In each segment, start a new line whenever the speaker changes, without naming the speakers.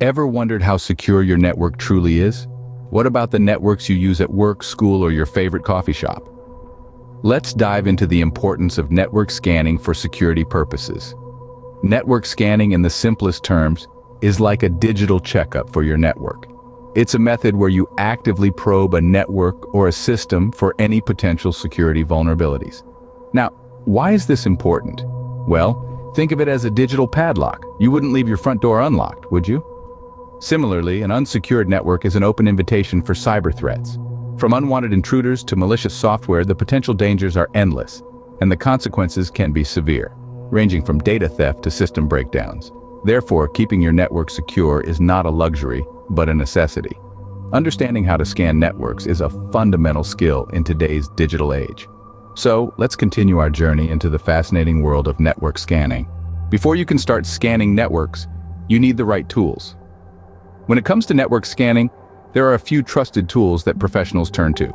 Ever wondered how secure your network truly is? What about the networks you use at work, school, or your favorite coffee shop? Let's dive into the importance of network scanning for security purposes. Network scanning, in the simplest terms, is like a digital checkup for your network. It's a method where you actively probe a network or a system for any potential security vulnerabilities. Now, why is this important? Well, think of it as a digital padlock. You wouldn't leave your front door unlocked, would you? Similarly, an unsecured network is an open invitation for cyber threats. From unwanted intruders to malicious software, the potential dangers are endless, and the consequences can be severe, ranging from data theft to system breakdowns. Therefore, keeping your network secure is not a luxury, but a necessity. Understanding how to scan networks is a fundamental skill in today's digital age. So, let's continue our journey into the fascinating world of network scanning. Before you can start scanning networks, you need the right tools. When it comes to network scanning, there are a few trusted tools that professionals turn to.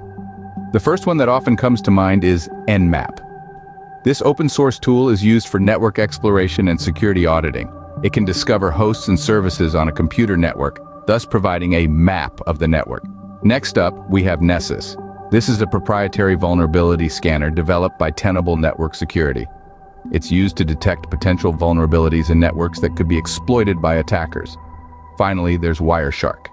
The first one that often comes to mind is Nmap. This open-source tool is used for network exploration and security auditing. It can discover hosts and services on a computer network, thus providing a map of the network. Next up, we have Nessus. This is a proprietary vulnerability scanner developed by Tenable Network Security. It's used to detect potential vulnerabilities in networks that could be exploited by attackers. Finally, there's Wireshark.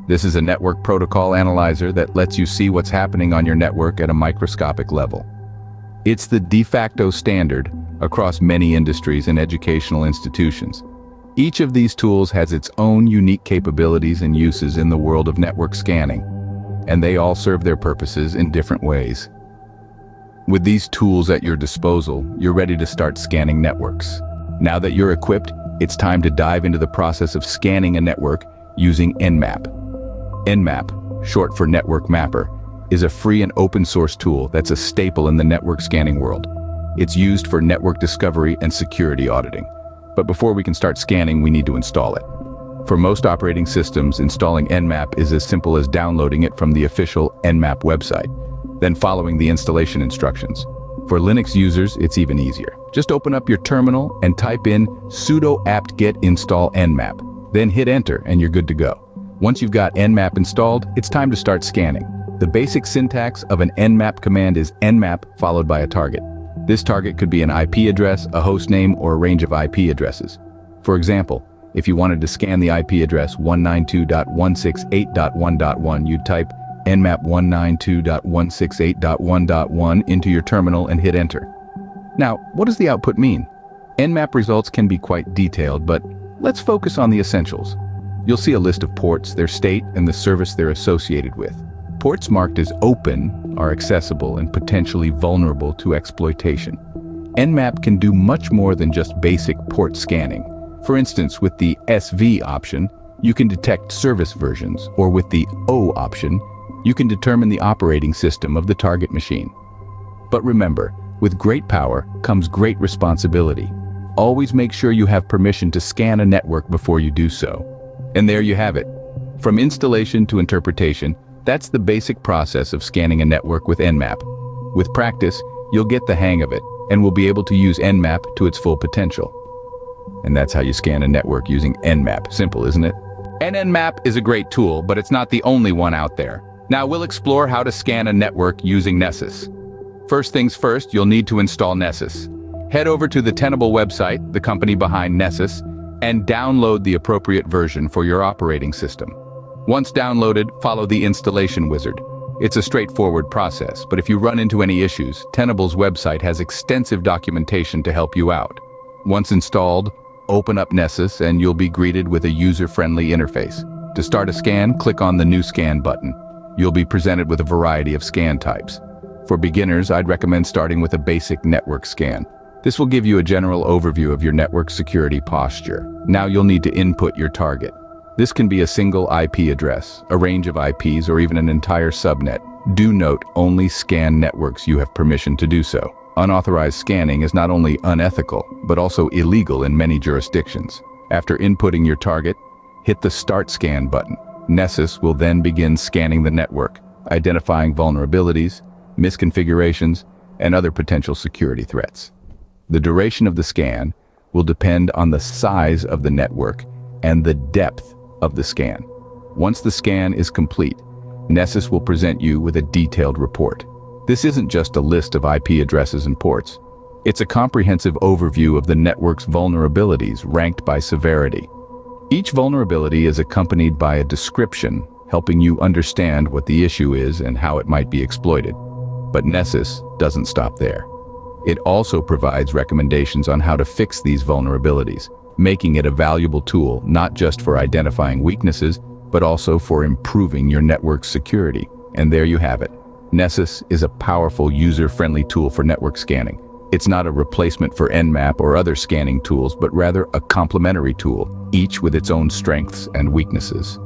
This is a network protocol analyzer that lets you see what's happening on your network at a microscopic level. It's the de facto standard across many industries and educational institutions. Each of these tools has its own unique capabilities and uses in the world of network scanning, and they all serve their purposes in different ways. With these tools at your disposal, you're ready to start scanning networks. Now that you're equipped, it's time to dive into the process of scanning a network using Nmap. Nmap, short for Network Mapper, is a free and open-source tool that's a staple in the network scanning world. It's used for network discovery and security auditing. But before we can start scanning, we need to install it. For most operating systems, installing Nmap is as simple as downloading it from the official Nmap website, then following the installation instructions. For Linux users, it's even easier. Just open up your terminal and type in sudo apt-get install nmap. Then hit enter and you're good to go. Once you've got Nmap installed, it's time to start scanning. The basic syntax of an Nmap command is nmap followed by a target. This target could be an IP address, a host name, or a range of IP addresses. For example, if you wanted to scan the IP address 192.168.1.1, you'd type nmap 192.168.1.1 into your terminal and hit enter. Now, what does the output mean? Nmap results can be quite detailed, but let's focus on the essentials. You'll see a list of ports, their state, and the service they're associated with. Ports marked as open are accessible and potentially vulnerable to exploitation. Nmap can do much more than just basic port scanning. For instance, with the SV option, you can detect service versions, or with the O option, you can determine the operating system of the target machine. But remember, with great power comes great responsibility. Always make sure you have permission to scan a network before you do so. And there you have it. From installation to interpretation, that's the basic process of scanning a network with Nmap. With practice, you'll get the hang of it, and will be able to use Nmap to its full potential. And that's how you scan a network using Nmap. Simple, isn't it? Nmap is a great tool, but it's not the only one out there. Now we'll explore how to scan a network using Nessus. First things first, you'll need to install Nessus. Head over to the Tenable website, the company behind Nessus, and download the appropriate version for your operating system. Once downloaded, follow the installation wizard. It's a straightforward process, but if you run into any issues, Tenable's website has extensive documentation to help you out. Once installed, open up Nessus and you'll be greeted with a user-friendly interface. To start a scan, click on the New Scan button. You'll be presented with a variety of scan types. For beginners, I'd recommend starting with a basic network scan. This will give you a general overview of your network security posture. Now you'll need to input your target. This can be a single IP address, a range of IPs, or even an entire subnet. Do note, only scan networks you have permission to do so. Unauthorized scanning is not only unethical, but also illegal in many jurisdictions. After inputting your target, hit the Start Scan button. Nessus will then begin scanning the network, identifying vulnerabilities, misconfigurations, and other potential security threats. The duration of the scan will depend on the size of the network and the depth of the scan. Once the scan is complete, Nessus will present you with a detailed report. This isn't just a list of IP addresses and ports. It's a comprehensive overview of the network's vulnerabilities ranked by severity. Each vulnerability is accompanied by a description, helping you understand what the issue is and how it might be exploited. But Nessus doesn't stop there. It also provides recommendations on how to fix these vulnerabilities, making it a valuable tool not just for identifying weaknesses, but also for improving your network's security. And there you have it. Nessus is a powerful, user-friendly tool for network scanning. It's not a replacement for Nmap or other scanning tools, but rather a complementary tool, each with its own strengths and weaknesses.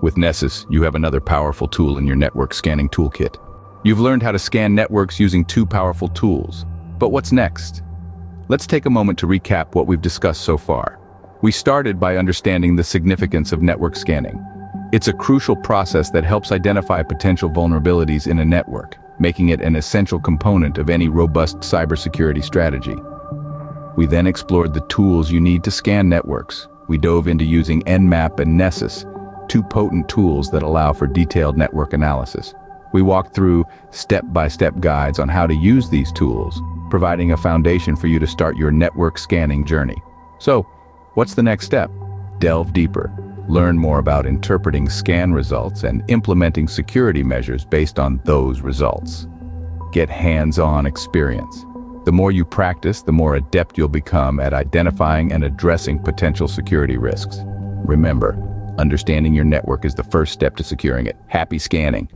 With Nessus, you have another powerful tool in your network scanning toolkit. You've learned how to scan networks using two powerful tools. But what's next? Let's take a moment to recap what we've discussed so far. We started by understanding the significance of network scanning. It's a crucial process that helps identify potential vulnerabilities in a network, making it an essential component of any robust cybersecurity strategy. We then explored the tools you need to scan networks. We dove into using Nmap and Nessus, two potent tools that allow for detailed network analysis. We walked through step-by-step guides on how to use these tools, providing a foundation for you to start your network scanning journey. So, what's the next step? Delve deeper. Learn more about interpreting scan results and implementing security measures based on those results. Get hands-on experience. The more you practice, the more adept you'll become at identifying and addressing potential security risks. Remember, understanding your network is the first step to securing it. Happy scanning!